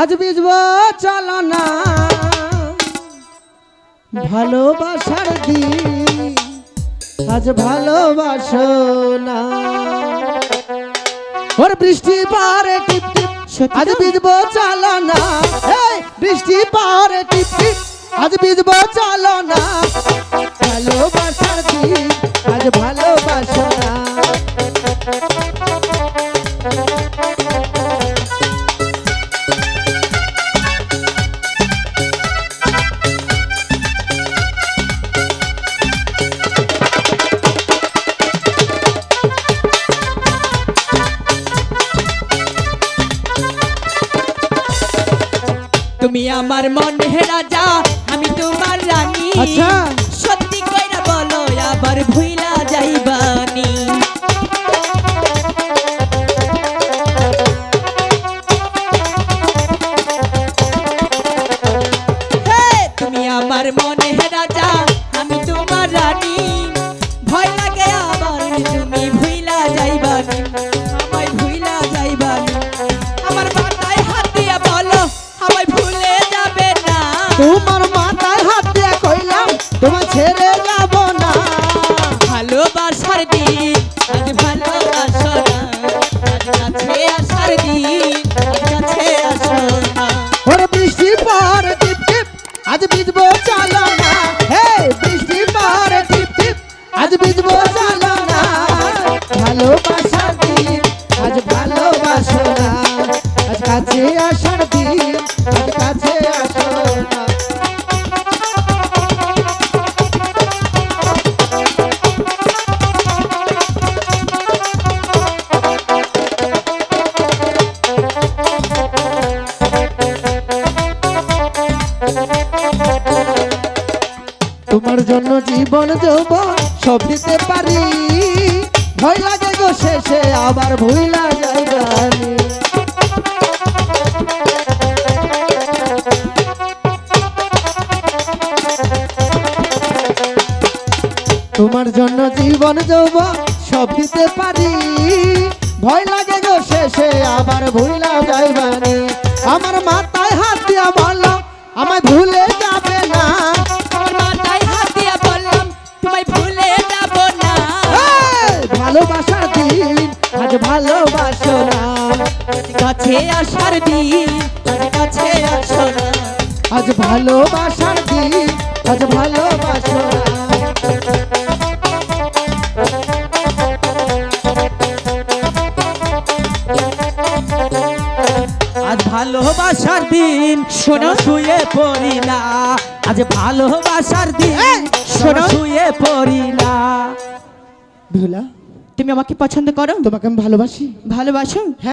আজ বিজব চলো না ভালোবাসার দিন, আজ ভালোবাসো না। ওর বৃষ্টি পারে টিপ টিপ, আজ বিজব চলো না। বৃষ্টি পারে টিপ টিপ, আজ বিজব চলো না ভালোবাসার দিন, আজ ভালোবাসো না। তুমি আমার মনের রাজা, আমি তোমার রানী। আচ্ছা সত্যি কইরা বলো আবার ভুইলা যাইবানি। তুমি আমার মনের রাজা, আমি তোমার রানী। ভয় লাগে আবার তুমি ভুইলা যাইবানি, আমায় ভুইলা যাইবানি। আমার মাথায় হাত দিয়া বলো আমায় ভুলে যাবে না। তোমার মাথায় হাত দিয়ে কইলাম তোমার ছেড়ে যাব না। ভালোবাসার দিন আজ ভালোবাসো না, আজ কাছে আসার দিন আজ কাছে আসো না। ওরে বৃষ্টি পরে টিপ টিপ, আজ ভিজবো চলো না। হে বৃষ্টি পরে টিপ টিপ, আজ ভিজবো চলো না ভালোবাসার দিন, আজ ভালোবাসো না। আজ কাছে আসার দিন, আজ কাছে আসো না। তোমার জন্য জীবন যৌবন সব দিতে পারি। ভয় লাগে গো শেষে আবার ভুইলা যাইবানি। তোমার জন্য জীবন যৌবন সব দিতে পারি। ভয় লাগে গো শেষে আবার ভুইলা যাইবানি। আমার মাথায় হাত দিয়া বলো আমায় ভুলে যাবে না। আমার মাথায় হাত দিয়া বললাম তোমায় ভুলে যাব না। ভালোবাসার দিন আজ ভালোবাসো না, কাছে আসার দিন আজ কাছে আসো না। আজ ভালোবাসার দিন আজ ভালোবাসো না। আজ ভালোবাসার দিন শোনো শুয়ে পড়ি না। আজ ভালোবাসার দিন শোনো শুয়ে পড়ি না। ভোলা তুমি আমাকে পছন্দ করো? তোমাকে আমি ভালোবাসি। ভালোবাসো?